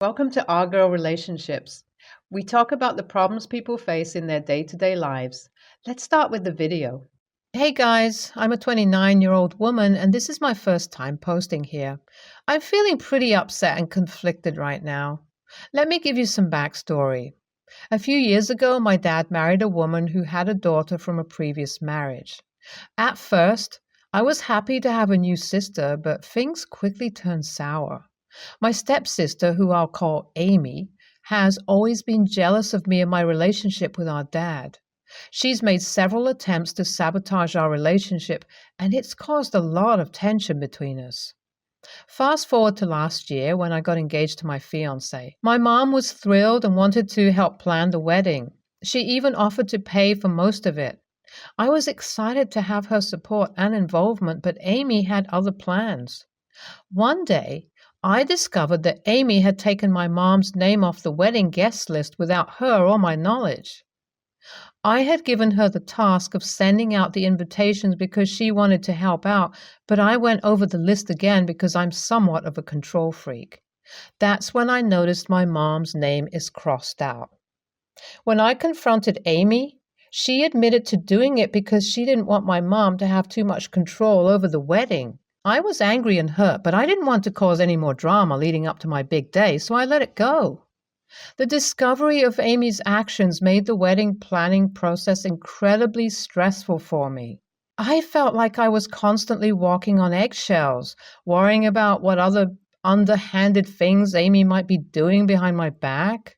Welcome to Our Girl Relationships. We talk about the problems people face in their day-to-day lives. Let's start with the video. Hey guys, I'm a 29-year-old woman and this is my first time posting here. I'm feeling pretty upset and conflicted right now. Let me give you some backstory. A few years ago, my dad married a woman who had a daughter from a previous marriage. At first, I was happy to have a new sister, but things quickly turned sour. My stepsister, who I'll call Amy, has always been jealous of me and my relationship with our dad. She's made several attempts to sabotage our relationship, and it's caused a lot of tension between us. Fast forward to last year when I got engaged to my fiance. My mom was thrilled and wanted to help plan the wedding. She even offered to pay for most of it. I was excited to have her support and involvement, but Amy had other plans. One day, I discovered that Amy had taken my mom's name off the wedding guest list without her or my knowledge. I had given her the task of sending out the invitations because she wanted to help out, but I went over the list again because I'm somewhat of a control freak. That's when I noticed my mom's name is crossed out. When I confronted Amy, she admitted to doing it because she didn't want my mom to have too much control over the wedding. I was angry and hurt, but I didn't want to cause any more drama leading up to my big day, so I let it go. The discovery of Amy's actions made the wedding planning process incredibly stressful for me. I felt like I was constantly walking on eggshells, worrying about what other underhanded things Amy might be doing behind my back.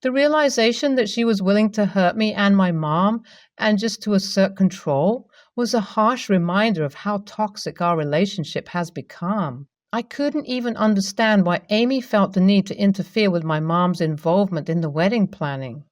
The realization that she was willing to hurt me and my mom, and just to assert control, was a harsh reminder of how toxic our relationship has become. I couldn't even understand why Amy felt the need to interfere with my mom's involvement in the wedding planning.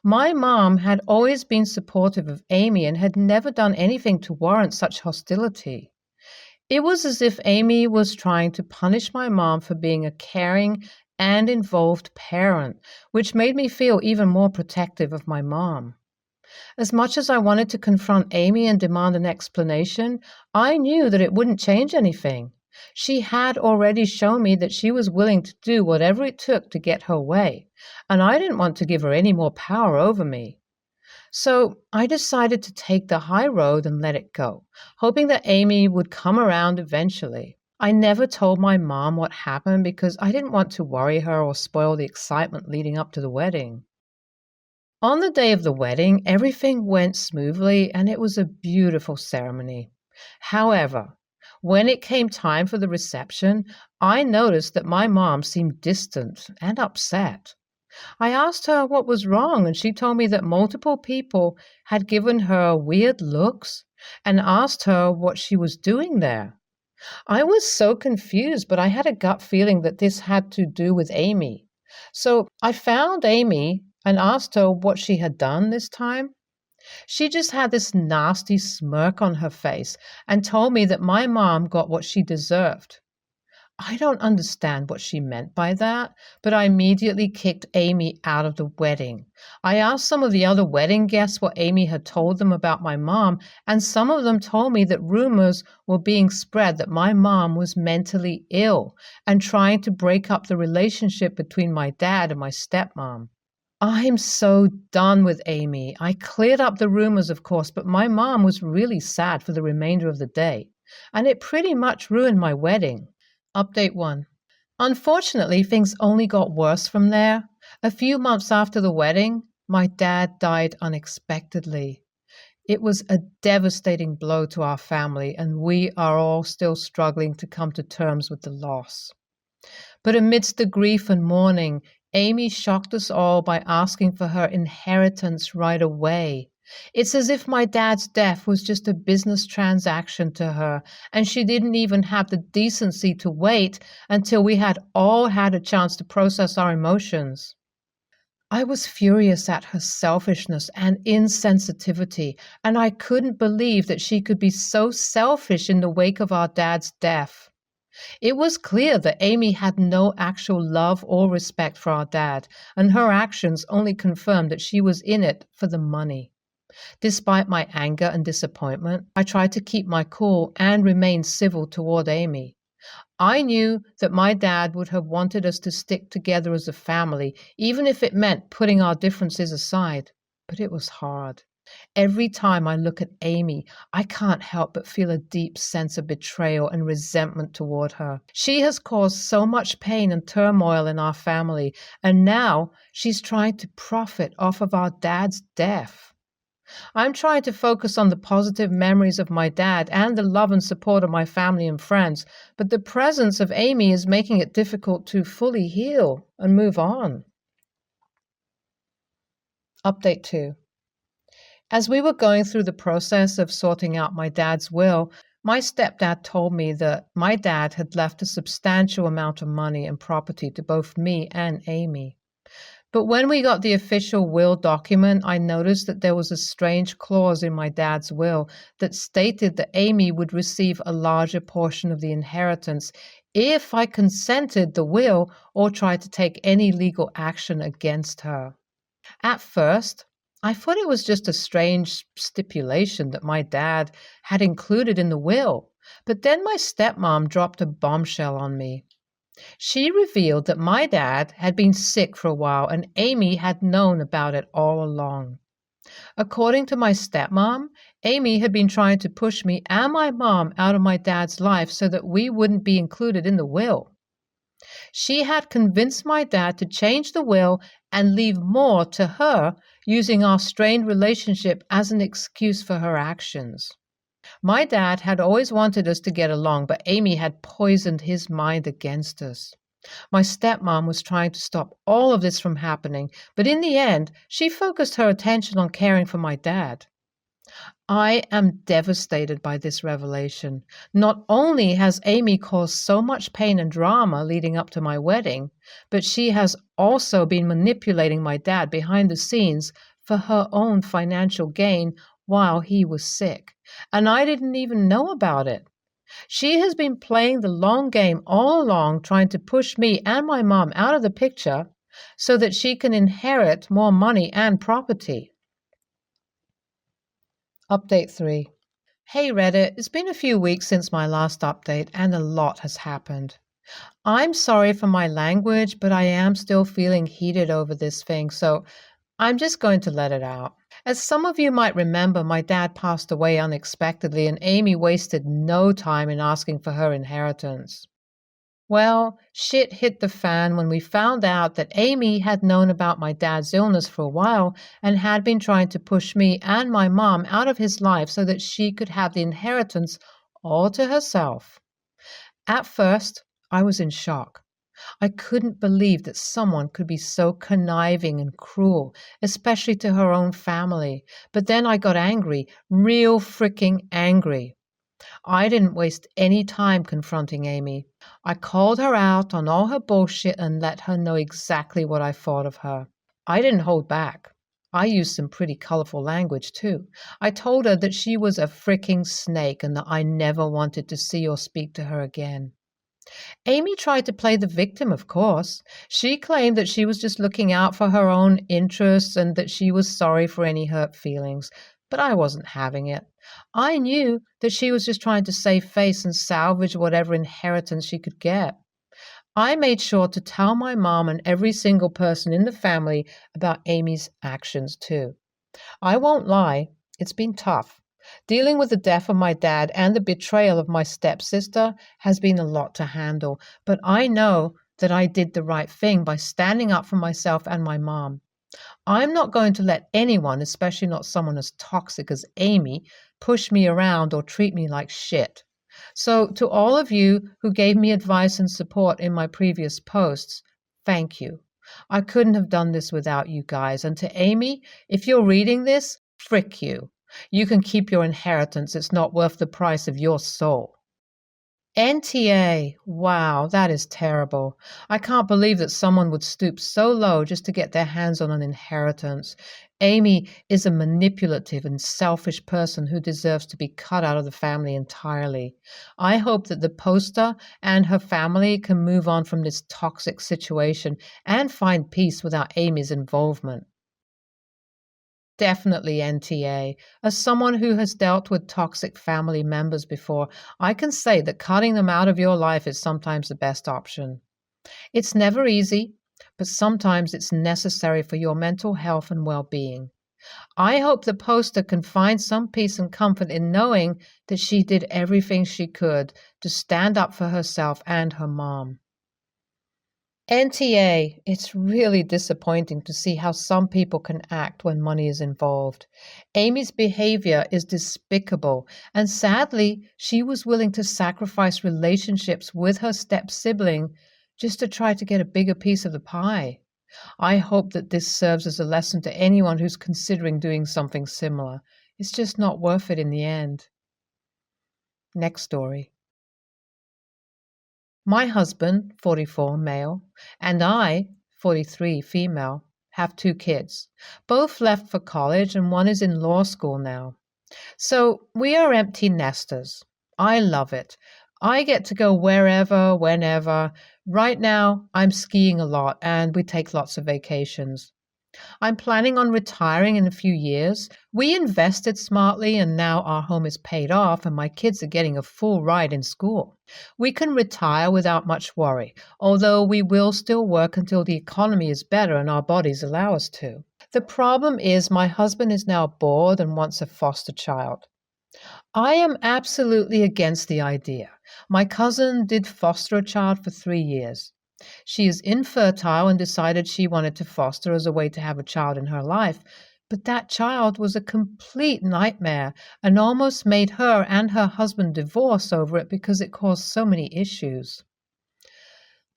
My mom had always been supportive of Amy and had never done anything to warrant such hostility. It was as if Amy was trying to punish my mom for being a caring and involved parent, which made me feel even more protective of my mom. As much as I wanted to confront Amy and demand an explanation, I knew that it wouldn't change anything. She had already shown me that she was willing to do whatever it took to get her way, and I didn't want to give her any more power over me. So I decided to take the high road and let it go, hoping that Amy would come around eventually. I never told my mom what happened because I didn't want to worry her or spoil the excitement leading up to the wedding. On the day of the wedding, everything went smoothly and it was a beautiful ceremony. However, when it came time for the reception, I noticed that my mom seemed distant and upset. I asked her what was wrong, and she told me that multiple people had given her weird looks and asked her what she was doing there. I was so confused, but I had a gut feeling that this had to do with Amy. So I found Amy and asked her what she had done this time. She just had this nasty smirk on her face and told me that my mom got what she deserved. I don't understand what she meant by that, but I immediately kicked Amy out of the wedding. I asked some of the other wedding guests what Amy had told them about my mom, and some of them told me that rumors were being spread that my mom was mentally ill and trying to break up the relationship between my dad and my stepmom. I'm so done with Amy. I cleared up the rumors, of course, but my mom was really sad for the remainder of the day, and it pretty much ruined my wedding. Update 1. Unfortunately, things only got worse from there. A few months after the wedding, my dad died unexpectedly. It was a devastating blow to our family, and we are all still struggling to come to terms with the loss. But amidst the grief and mourning, Amy shocked us all by asking for her inheritance right away. It's as if my dad's death was just a business transaction to her, and she didn't even have the decency to wait until we had all had a chance to process our emotions. I was furious at her selfishness and insensitivity, and I couldn't believe that she could be so selfish in the wake of our dad's death. It was clear that Amy had no actual love or respect for our dad, and her actions only confirmed that she was in it for the money. Despite my anger and disappointment, I tried to keep my cool and remain civil toward Amy. I knew that my dad would have wanted us to stick together as a family, even if it meant putting our differences aside. But it was hard. Every time I look at Amy, I can't help but feel a deep sense of betrayal and resentment toward her. She has caused so much pain and turmoil in our family, and now she's trying to profit off of our dad's death. I'm trying to focus on the positive memories of my dad and the love and support of my family and friends, but the presence of Amy is making it difficult to fully heal and move on. Update 2. As we were going through the process of sorting out my dad's will, my stepdad told me that my dad had left a substantial amount of money and property to both me and Amy. But when we got the official will document, I noticed that there was a strange clause in my dad's will that stated that Amy would receive a larger portion of the inheritance if I consented the will or tried to take any legal action against her. At first, I thought it was just a strange stipulation that my dad had included in the will, but then my stepmom dropped a bombshell on me. She revealed that my dad had been sick for a while and Amy had known about it all along. According to my stepmom, Amy had been trying to push me and my mom out of my dad's life so that we wouldn't be included in the will. She had convinced my dad to change the will and leave more to her, using our strained relationship as an excuse for her actions. My dad had always wanted us to get along, but Amy had poisoned his mind against us. My stepmom was trying to stop all of this from happening, but in the end, she focused her attention on caring for my dad. I am devastated by this revelation. Not only has Amy caused so much pain and drama leading up to my wedding, but she has also been manipulating my dad behind the scenes for her own financial gain while he was sick, and I didn't even know about it. She has been playing the long game all along, trying to push me and my mom out of the picture so that she can inherit more money and property. Update 3. Hey Reddit, it's been a few weeks since my last update and a lot has happened. I'm sorry for my language, but I am still feeling heated over this thing, so I'm just going to let it out. As some of you might remember, my dad passed away unexpectedly and Amy wasted no time in asking for her inheritance. Well, shit hit the fan when we found out that Amy had known about my dad's illness for a while and had been trying to push me and my mom out of his life so that she could have the inheritance all to herself. At first, I was in shock. I couldn't believe that someone could be so conniving and cruel, especially to her own family. But then I got angry, real freaking angry. I didn't waste any time confronting Amy. I called her out on all her bullshit and let her know exactly what I thought of her. I didn't hold back. I used some pretty colorful language, too. I told her that she was a freaking snake and that I never wanted to see or speak to her again. Amy tried to play the victim, of course. She claimed that she was just looking out for her own interests and that she was sorry for any hurt feelings. But I wasn't having it. I knew that she was just trying to save face and salvage whatever inheritance she could get. I made sure to tell my mom and every single person in the family about Amy's actions, too. I won't lie, it's been tough. Dealing with the death of my dad and the betrayal of my stepsister has been a lot to handle, but I know that I did the right thing by standing up for myself and my mom. I'm not going to let anyone, especially not someone as toxic as Amy, push me around or treat me like shit. So to all of you who gave me advice and support in my previous posts, thank you. I couldn't have done this without you guys. And to Amy, if you're reading this, frick you. You can keep your inheritance. It's not worth the price of your soul. NTA. Wow, that is terrible. I can't believe that someone would stoop so low just to get their hands on an inheritance. Amy is a manipulative and selfish person who deserves to be cut out of the family entirely. I hope that the poster and her family can move on from this toxic situation and find peace without Amy's involvement. Definitely NTA. As someone who has dealt with toxic family members before, I can say that cutting them out of your life is sometimes the best option. It's never easy, but sometimes it's necessary for your mental health and well-being. I hope the poster can find some peace and comfort in knowing that she did everything she could to stand up for herself and her mom. NTA, it's really disappointing to see how some people can act when money is involved. Amy's behavior is despicable, and sadly, she was willing to sacrifice relationships with her step sibling just to try to get a bigger piece of the pie. I hope that this serves as a lesson to anyone who's considering doing something similar. It's just not worth it in the end. Next story. My husband, 44, male, and I, 43, female, have 2 kids. Both left for college and one is in law school now. So we are empty nesters. I love it. I get to go wherever, whenever. Right now, I'm skiing a lot and we take lots of vacations. I'm planning on retiring in a few years. We invested smartly and now our home is paid off and my kids are getting a full ride in school. We can retire without much worry, although we will still work until the economy is better and our bodies allow us to. The problem is my husband is now bored and wants a foster child. I am absolutely against the idea. My cousin did foster a child for 3 years. She is infertile and decided she wanted to foster as a way to have a child in her life, but that child was a complete nightmare and almost made her and her husband divorce over it because it caused so many issues.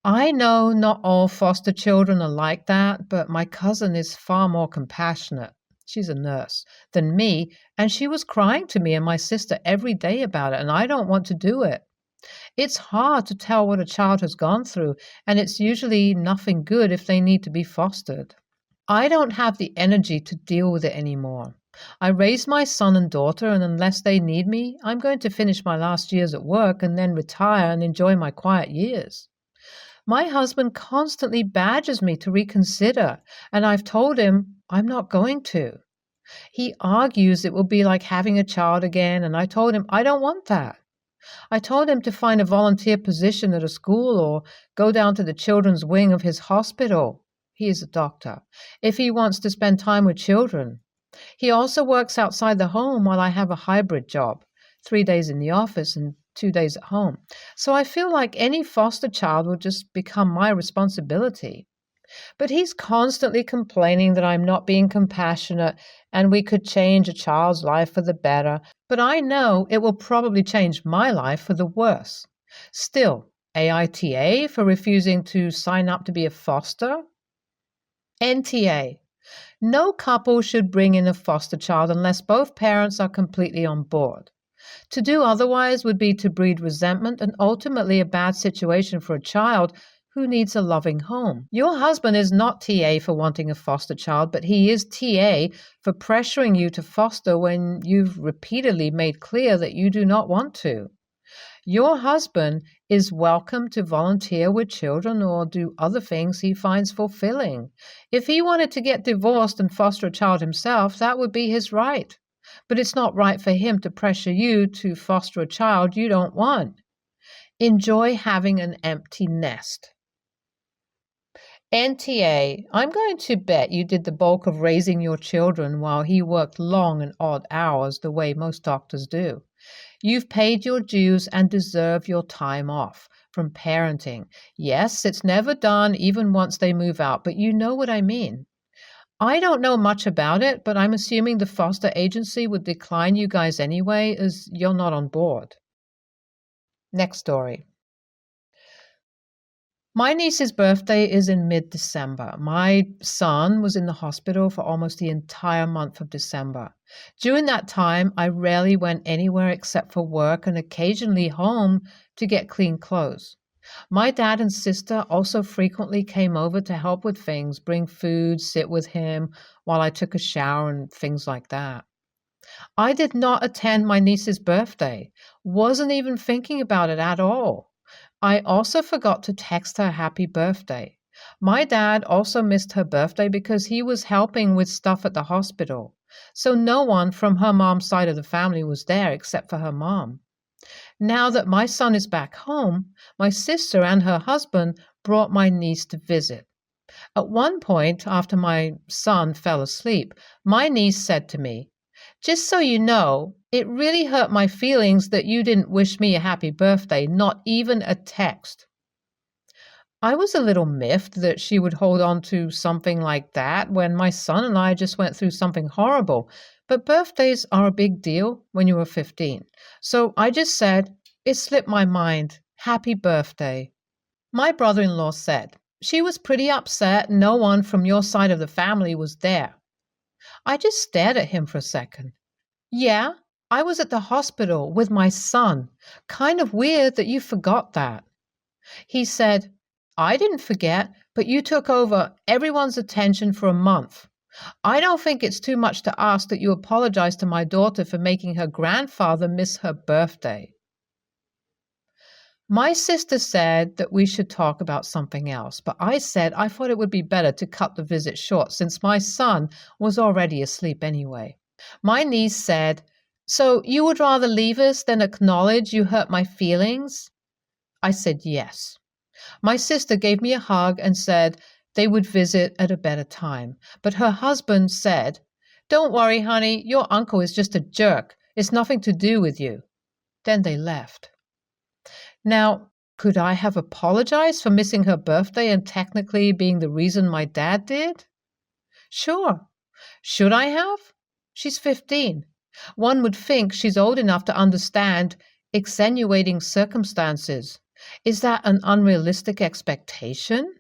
I know not all foster children are like that, but my cousin is far more compassionate. She's a nurse than me, and she was crying to me and my sister every day about it, and I don't want to do it. It's hard to tell what a child has gone through, and it's usually nothing good if they need to be fostered. I don't have the energy to deal with it anymore. I raised my son and daughter, and unless they need me, I'm going to finish my last years at work and then retire and enjoy my quiet years. My husband constantly badgers me to reconsider, and I've told him I'm not going to. He argues it will be like having a child again, and I told him I don't want that. I told him to find a volunteer position at a school or go down to the children's wing of his hospital. He is a doctor. If he wants to spend time with children. He also works outside the home while I have a hybrid job, 3 days in the office and 2 days at home. So I feel like any foster child will just become my responsibility. But he's constantly complaining that I'm not being compassionate and we could change a child's life for the better, but I know it will probably change my life for the worse. Still, AITA for refusing to sign up to be a foster? NTA. No couple should bring in a foster child unless both parents are completely on board. To do otherwise would be to breed resentment and ultimately a bad situation for a child who needs a loving home. Your husband is not TA for wanting a foster child, but he is TA for pressuring you to foster when you've repeatedly made clear that you do not want to. Your husband is welcome to volunteer with children or do other things he finds fulfilling. If he wanted to get divorced and foster a child himself, that would be his right. But it's not right for him to pressure you to foster a child you don't want. Enjoy having an empty nest. NTA, I'm going to bet you did the bulk of raising your children while he worked long and odd hours the way most doctors do. You've paid your dues and deserve your time off from parenting. Yes, it's never done even once they move out, but you know what I mean. I don't know much about it, but I'm assuming the foster agency would decline you guys anyway, as you're not on board. Next story. My niece's birthday is in mid-December. My son was in the hospital for almost the entire month of December. During that time, I rarely went anywhere except for work and occasionally home to get clean clothes. My dad and sister also frequently came over to help with things, bring food, sit with him while I took a shower and things like that. I did not attend my niece's birthday, wasn't even thinking about it at all. I also forgot to text her happy birthday. My dad also missed her birthday because he was helping with stuff at the hospital. So no one from her mom's side of the family was there except for her mom. Now that my son is back home, my sister and her husband brought my niece to visit. At one point, after my son fell asleep, my niece said to me, "Just so you know, it really hurt my feelings that you didn't wish me a happy birthday, not even a text." I was a little miffed that she would hold on to something like that when my son and I just went through something horrible. But birthdays are a big deal when you were 15. So I just said, "It slipped my mind. Happy birthday." My brother-in-law said, "She was pretty upset no one from your side of the family was there." I just stared at him for a second. "Yeah, I was at the hospital with my son. Kind of weird that you forgot that." He said, "I didn't forget, but you took over everyone's attention for a month. I don't think it's too much to ask that you apologize to my daughter for making her grandfather miss her birthday." My sister said that we should talk about something else, but I said I thought it would be better to cut the visit short since my son was already asleep anyway. My niece said, "So you would rather leave us than acknowledge you hurt my feelings?" I said yes. My sister gave me a hug and said they would visit at a better time. But her husband said, "Don't worry, honey, your uncle is just a jerk. It's nothing to do with you." Then they left. Now, could I have apologized for missing her birthday and technically being the reason my dad did? Sure. Should I have? She's 15. One would think she's old enough to understand extenuating circumstances. Is that an unrealistic expectation?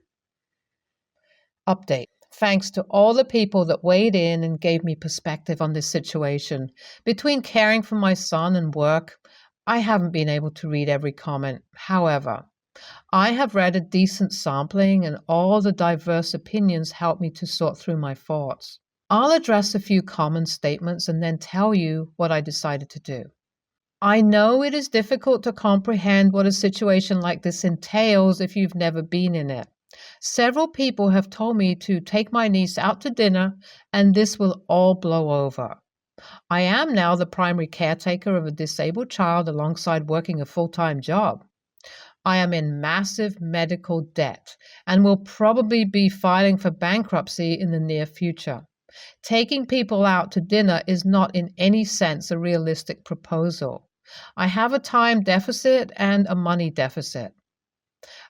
Update. Thanks to all the people that weighed in and gave me perspective on this situation. Between caring for my son and work, I haven't been able to read every comment. However, I have read a decent sampling and all the diverse opinions help me to sort through my thoughts. I'll address a few common statements and then tell you what I decided to do. I know it is difficult to comprehend what a situation like this entails if you've never been in it. Several people have told me to take my niece out to dinner and this will all blow over. I am now the primary caretaker of a disabled child alongside working a full-time job. I am in massive medical debt and will probably be filing for bankruptcy in the near future. Taking people out to dinner is not in any sense a realistic proposal. I have a time deficit and a money deficit.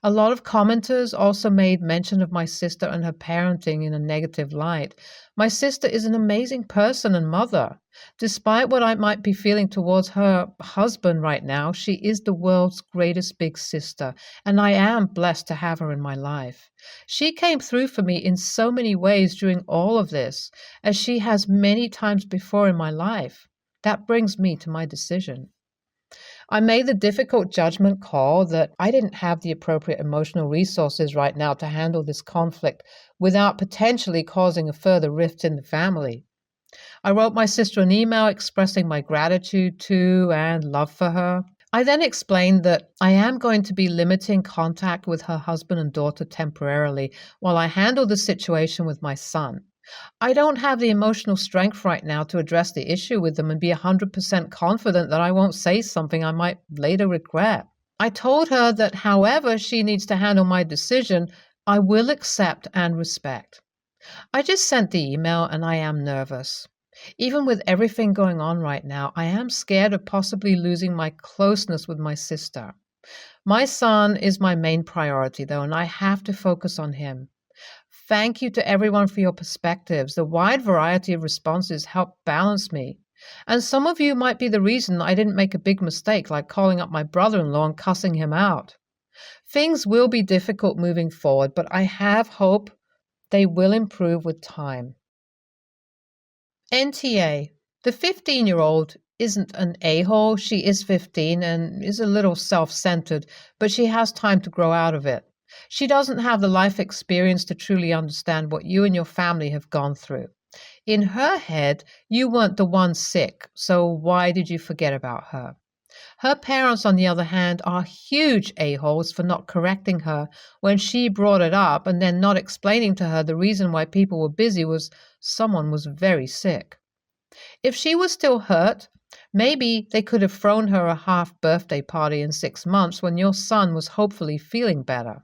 A lot of commenters also made mention of my sister and her parenting in a negative light. My sister is an amazing person and mother. Despite what I might be feeling towards her husband right now, she is the world's greatest big sister, and I am blessed to have her in my life. She came through for me in so many ways during all of this, as she has many times before in my life. That brings me to my decision. I made the difficult judgment call that I didn't have the appropriate emotional resources right now to handle this conflict without potentially causing a further rift in the family. I wrote my sister an email expressing my gratitude to and love for her. I then explained that I am going to be limiting contact with her husband and daughter temporarily while I handle the situation with my son. I don't have the emotional strength right now to address the issue with them and be 100% confident that I won't say something I might later regret. I told her that however she needs to handle my decision, I will accept and respect. I just sent the email and I am nervous. Even with everything going on right now, I am scared of possibly losing my closeness with my sister. My son is my main priority though, and I have to focus on him. Thank you to everyone for your perspectives. The wide variety of responses help balance me. And some of you might be the reason I didn't make a big mistake like calling up my brother-in-law and cussing him out. Things will be difficult moving forward, but I have hope they will improve with time. NTA. The 15-year-old isn't an a-hole. She is 15 and is a little self-centered, but she has time to grow out of it. She doesn't have the life experience to truly understand what you and your family have gone through. In her head, you weren't the one sick, so why did you forget about her? Her parents, on the other hand, are huge a-holes for not correcting her when she brought it up and then not explaining to her the reason why people were busy was someone was very sick. If she was still hurt, maybe they could have thrown her a half birthday party in 6 months when your son was hopefully feeling better.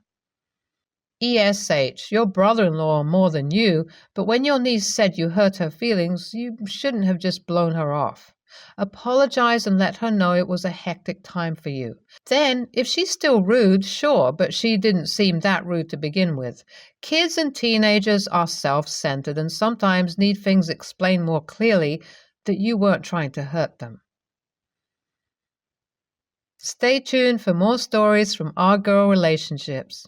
ESH, your brother-in-law more than you, but when your niece said you hurt her feelings, you shouldn't have just blown her off. Apologize and let her know it was a hectic time for you. Then, if she's still rude, sure, but she didn't seem that rude to begin with. Kids and teenagers are self-centered and sometimes need things explained more clearly that you weren't trying to hurt them. Stay tuned for more stories from our girl relationships.